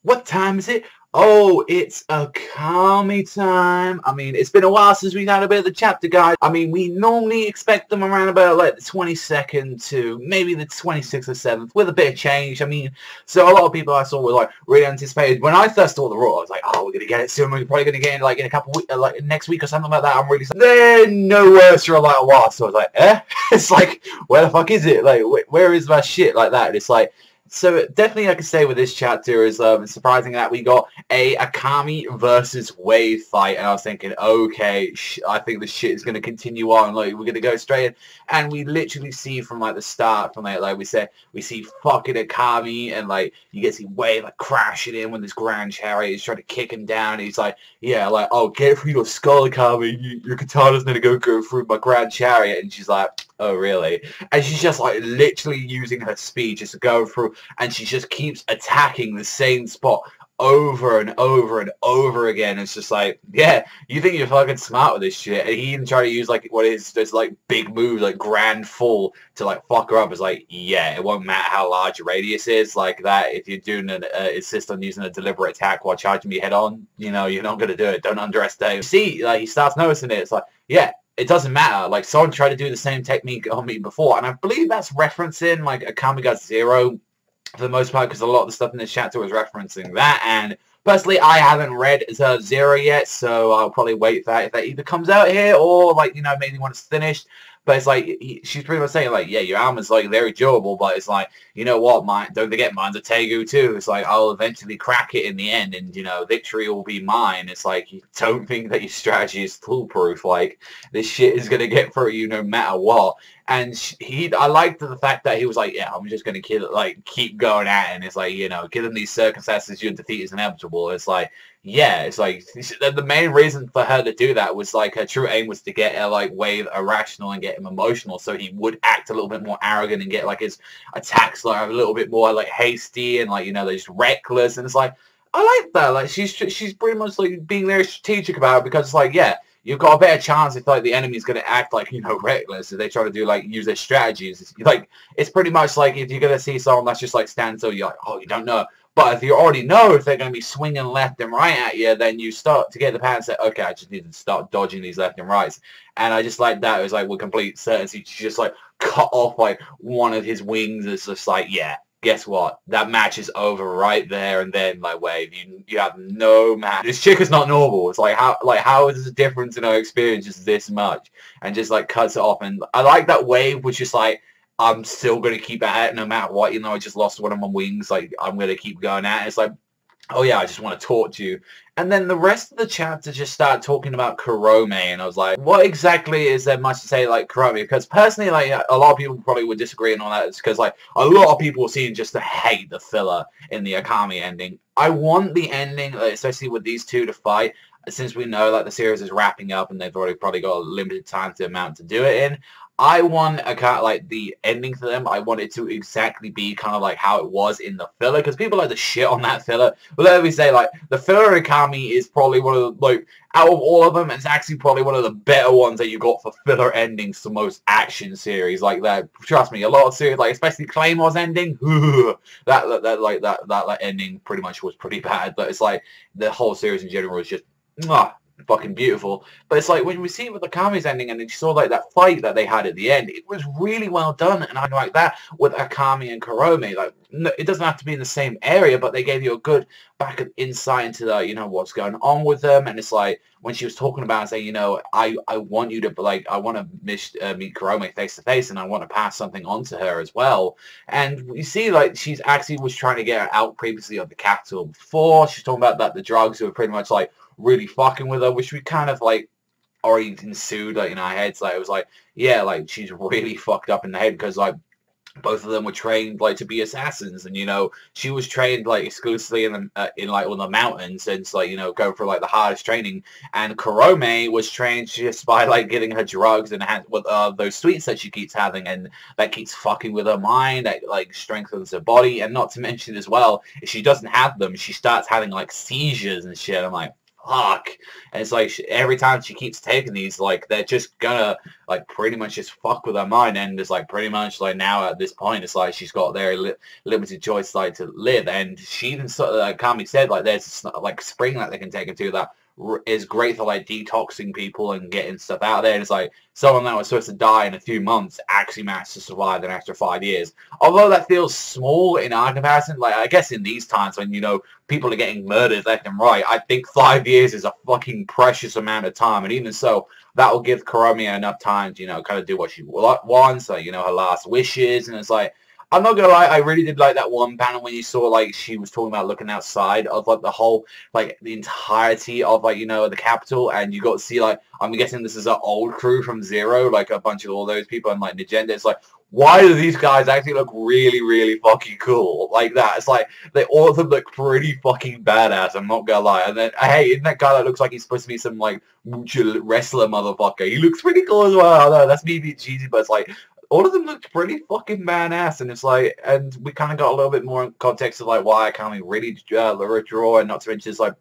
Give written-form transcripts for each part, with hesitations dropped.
What time is it? Oh, it's Akame time. I mean, it's been a while since we've had a bit of the chapter, guys. I mean, we normally expect them around about like the 22nd to maybe the 26th or 7th with a bit of change. I mean, so a lot of people I saw were like really anticipated. When I first saw the Raw, I was like, oh, we're going to get it soon. We're probably going to get it like in a couple weeks, like next week or something like that. I'm really They're no worse for like a while. So I was like, eh? It's like, where the fuck is it? Like, where is my shit like that? And it's like, so definitely I can say with this chapter is surprising that we got a Akame versus Wave fight, and I was thinking, okay, I think the shit is going to continue on, like we're going to go straight in, and we literally see from like the start, from like we said, we see fucking Akame, and like you get to see Wave like crashing in when this Grand Chariot is trying to kick him down, and he's like, yeah, like, oh, get through your skull, Akame, your katana's going to go through my Grand Chariot, and she's like, oh really? And she's just like literally using her speed just to go through, and she just keeps attacking the same spot over and over and over again. It's just like, yeah, you think you're fucking smart with this shit. And he even tried to use like what is this like big move, like grand fall, to like fuck her up. It's like, yeah, it won't matter how large your radius is like that. If you're doing an insist on using a deliberate attack while charging me head on, you know, you're not gonna do it. Don't underestimate. You see, like he starts noticing it. It's like, yeah, it doesn't matter. Like, someone tried to do the same technique on me before, and I believe that's referencing, like, Akame Ga Zero for the most part, because a lot of the stuff in this chapter was referencing that, and personally, I haven't read Zero yet, so I'll probably wait for that if that either comes out here, or, like, you know, maybe when it's finished. But it's like, she's pretty much saying, like, yeah, your armor's, like, very durable, but it's like, you know what, don't forget, mine's a Tegu, too. It's like, I'll eventually crack it in the end, and, you know, victory will be mine. It's like, you don't think that your strategy is foolproof. Like, this shit is going to get through you no matter what. And I liked the fact that he was like, yeah, I'm just going to keep going at it. And it's like, you know, given these circumstances, your defeat is inevitable. It's like, yeah, it's like, the main reason for her to do that was, like, her true aim was to get her, like, Wave irrational and get him emotional, so he would act a little bit more arrogant and get, like, his attacks, like, a little bit more, like, hasty and, like, you know, they're just reckless. And it's like, I like that. Like, she's pretty much, like, being very strategic about it, because it's like, yeah, you've got a better chance if, like, the enemy's going to act, like, you know, reckless. If they try to do, like, use their strategies. Like, it's pretty much like if you're going to see someone that's just, like, stand still, you're like, oh, you don't know. But if you already know if they're going to be swinging left and right at you, then you start to get the pattern and say, okay, I just need to start dodging these left and rights. And I just like that. It was like with complete certainty, she just, like, cut off, like, one of his wings. It's just like, yeah, guess what? That match is over right there and then, like, Wave. You have no match. This chick is not normal. It's like, how is the difference in her experience just this much? And just, like, cuts it off. And I like that Wave was just like, I'm still going to keep at it no matter what. You know, I just lost one of my wings. Like, I'm going to keep going at it. It's like, oh yeah, I just want to talk to you. And then the rest of the chapter just started talking about Kurome, and I was like, what exactly is there much to say, like, Kurome? Because personally, like, a lot of people probably would disagree on all that. It's because, like, a lot of people seem just to hate the filler in the Akame ending. I want the ending, especially with these two to fight, since we know, like, the series is wrapping up and they've already probably got a limited time to amount to do it in. I want like the ending for them. I want it to exactly be kind of like how it was in the filler, because people like to shit on that filler. But let me say, like, the filler Akame is probably one of the, like, out of all of them, it's actually probably one of the better ones that you got for filler endings to most action series like that. Trust me, a lot of series, like especially Claymore's ending, that ending pretty much was pretty bad. But it's like the whole series in general is just fucking beautiful. But it's like when we see it with Akame's ending, and then you saw like that fight that they had at the end, it was really well done. And I like that with Akame and Kurome. Like, no, it doesn't have to be in the same area, but they gave you a good back of insight into the, you know, what's going on with them. And it's like when she was talking about it, saying, you know, I want you to, like, I want to meet Kurome face to face, and I want to pass something on to her as well. And you see, like, she's actually was trying to get her out previously of the capital before. She's talking about that the drugs were pretty much like really fucking with her, which we kind of like already ensued, like, in our heads. Like, it was like, yeah, like, she's really fucked up in the head, because like both of them were trained like to be assassins, and, you know, she was trained like exclusively in like on the mountains, and it's like, you know, go for like the hardest training. And Kurome was trained just by like getting her drugs and with those sweets that she keeps having, and that keeps fucking with her mind, that like strengthens her body. And not to mention as well, if she doesn't have them, she starts having like seizures and shit. I'm like, fuck. And it's like every time she keeps taking these, like they're just gonna like pretty much just fuck with her mind. And it's like pretty much like now at this point, it's like she's got very limited choice like to live. And she even sort of like Kami said, like there's like spring that they can take her to that is great for like detoxing people and getting stuff out there. And it's like someone that was supposed to die in a few months actually managed to survive an extra 5 years. Although that feels small in our comparison, like I guess in these times when, you know, people are getting murdered left and right, I think 5 years is a fucking precious amount of time. And even so, that will give Kurome enough time to, you know, kind of do what she wants, like, you know, her last wishes. And it's like, I'm not gonna lie, I really did like that one panel when you saw, like, she was talking about looking outside of, like, the whole, like, the entirety of, like, you know, the capital, and you got to see, like, I'm guessing this is an old crew from Zero, like, a bunch of all those people, and, like, Nagenda. It's like, why do these guys actually look really, really fucking cool like that? It's like, they all of them look pretty fucking badass, I'm not gonna lie. And then, hey, isn't that guy that looks like he's supposed to be some, like, mucho wrestler motherfucker? He looks pretty cool as well. I know, that's me being cheesy, but it's like, all of them looked pretty fucking badass, and it's like, and we kind of got a little bit more in context of like why I can't really withdraw, and not to mention it's like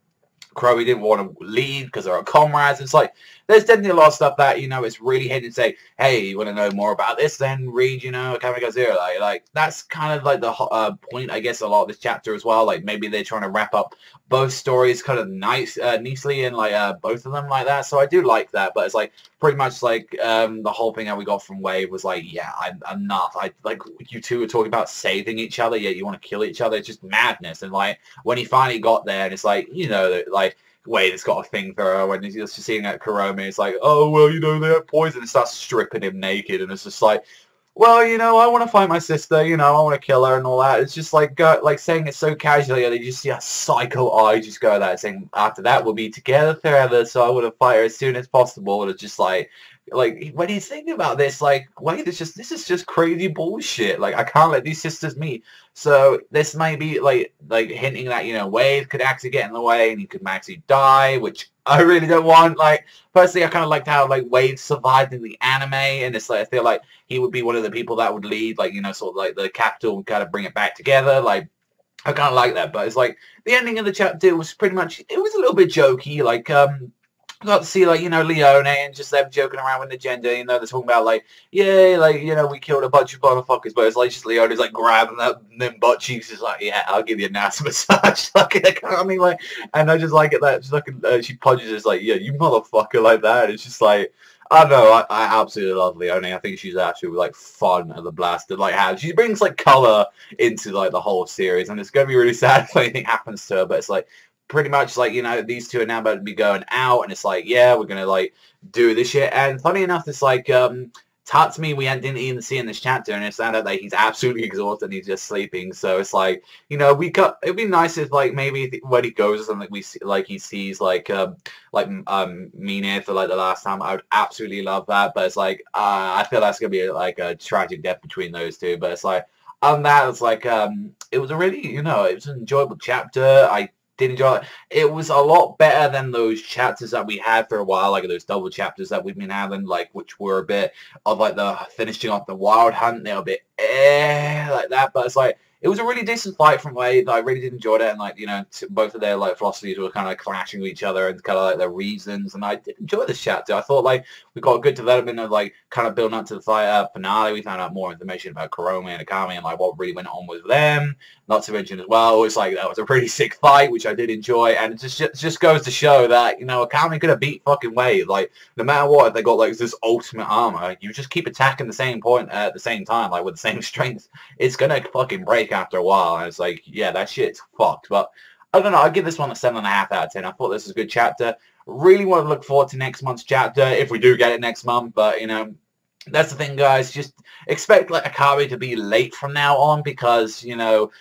Crowy didn't want to leave because they're comrades. It's like there's definitely a lot of stuff that, you know, it's really hitting to say, hey, you want to know more about this? Then read, you know, Akame Ga Kill. Like that's kind of like the point, I guess, a lot of this chapter as well. Like maybe they're trying to wrap up both stories kind of nicely, and like both of them like that. So I do like that, but it's like pretty much like the whole thing that we got from Wave was like, yeah, I'm enough. I like you two were talking about saving each other, yet you want to kill each other. It's just madness. And like when he finally got there, and it's like, you know, like Wade has got a thing for her when he's just seeing that Kurome. It's like, oh well, you know, they have poison, and starts stripping him naked, and it's just like, well, you know, I want to find my sister, you know, I want to kill her and all that. It's just like, like saying it so casually, and you just see a psycho eye just go that, saying, after that, we'll be together forever, so I want to fight her as soon as possible. And it's just like when he's thinking about this, like, wait, this is just crazy bullshit. Like, I can't let these sisters meet. So this may be like hinting that, you know, Wave could actually get in the way and he could actually die, which I really don't want. Like, personally, I kind of liked how like Wave survived in the anime, and it's like I feel like he would be one of the people that would lead, like, you know, sort of like the capital and kind of bring it back together. Like, I kind of like that, but it's like the ending of the chapter was pretty much, it was a little bit jokey. Like, I got to see, like, you know, Leone and just them joking around with the gender, you know, they're talking about, like, yeah, like, you know, we killed a bunch of motherfuckers, but it's like just Leone's, like, grabbing them butt cheeks, is like, yeah, I'll give you a nice massage, like, I mean, like, and I just like it that, just like, she punches, it's like, yeah, you motherfucker, like that. It's just like, I don't know, I absolutely love Leone. I think she's actually, like, fun and the blast, and, like, how she brings, like, colour into, like, the whole series, and it's going to be really sad if anything happens to her, but it's like, pretty much like, you know, these two are now about to be going out, and it's like, yeah, we're gonna like do this shit. And funny enough, it's like Tatsumi we didn't even see in this chapter, and it's found out that he's absolutely exhausted and he's just sleeping. So it's like, you know, it'd be nice if like maybe when he goes or something, we see like he sees like Mine for like the last time. I would absolutely love that, but it's like I feel that's gonna be like a tragic death between those two. But it's like on that, it's like it was a really, you know, it was an enjoyable chapter. I did enjoy it. It was a lot better than those chapters that we had for a while, like those double chapters that we've been having, like, which were a bit of like the finishing off the Wild Hunt. They were a bit like that, but it's like it was a really decent fight from Wade. I really did enjoy it, and like, you know, both of their like philosophies were kind of clashing with each other and kind of like their reasons. And I did enjoy this chapter. I thought like we got a good development of like kind of building up to the fight finale. We found out more information about Kurome and Akame and like what really went on with them. Not to mention as well, it's like that was a pretty sick fight, which I did enjoy, and it just goes to show that, you know, Akame could have beat fucking Wade. Like, no matter what, if they got like this ultimate armor, you just keep attacking the same point at the same time, like with the same strength, it's gonna fucking break after a while. And it's like, yeah, that shit's fucked. But I don't know, I'd give this one a 7.5 out of 10. I thought this was a good chapter. Really want to look forward to next month's chapter, if we do get it next month. But, you know, that's the thing, guys. Just expect like Akame to be late from now on, because, you know,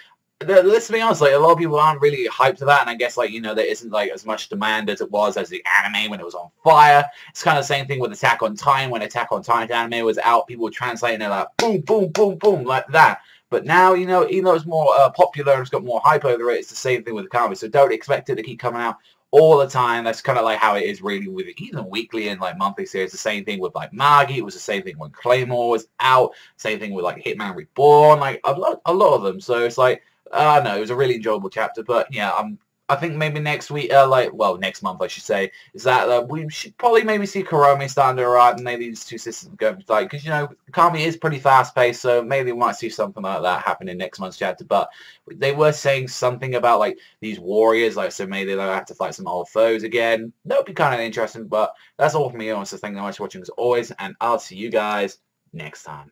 let's be honest, like a lot of people aren't really hyped to that, and I guess like, you know, there isn't like as much demand as it was as the anime when it was on fire. It's kind of the same thing with Attack on Titan. When Attack on Titan anime was out, people were translating it like boom, boom, boom, boom, like that. But now, you know, even though it's more popular and it's got more hype over it, it's the same thing with Akame. So don't expect it to keep coming out all the time. That's kind of like how it is really with even weekly and like monthly series. The same thing with like Magi. It was the same thing when Claymore was out. Same thing with like Hitman Reborn. Like a lot of them. So it's like, no, it was a really enjoyable chapter. But yeah, I think maybe next week, next month I should say, is that we should probably maybe see Kurome starting to arrive and maybe these two sisters go like, because, you know, Kami is pretty fast-paced, so maybe we might see something like that happen in next month's chapter, but they were saying something about, like, these warriors, like, so maybe they'll have to fight some old foes again. That would be kind of interesting, but that's all from me. So thank you very much for watching as always, and I'll see you guys next time.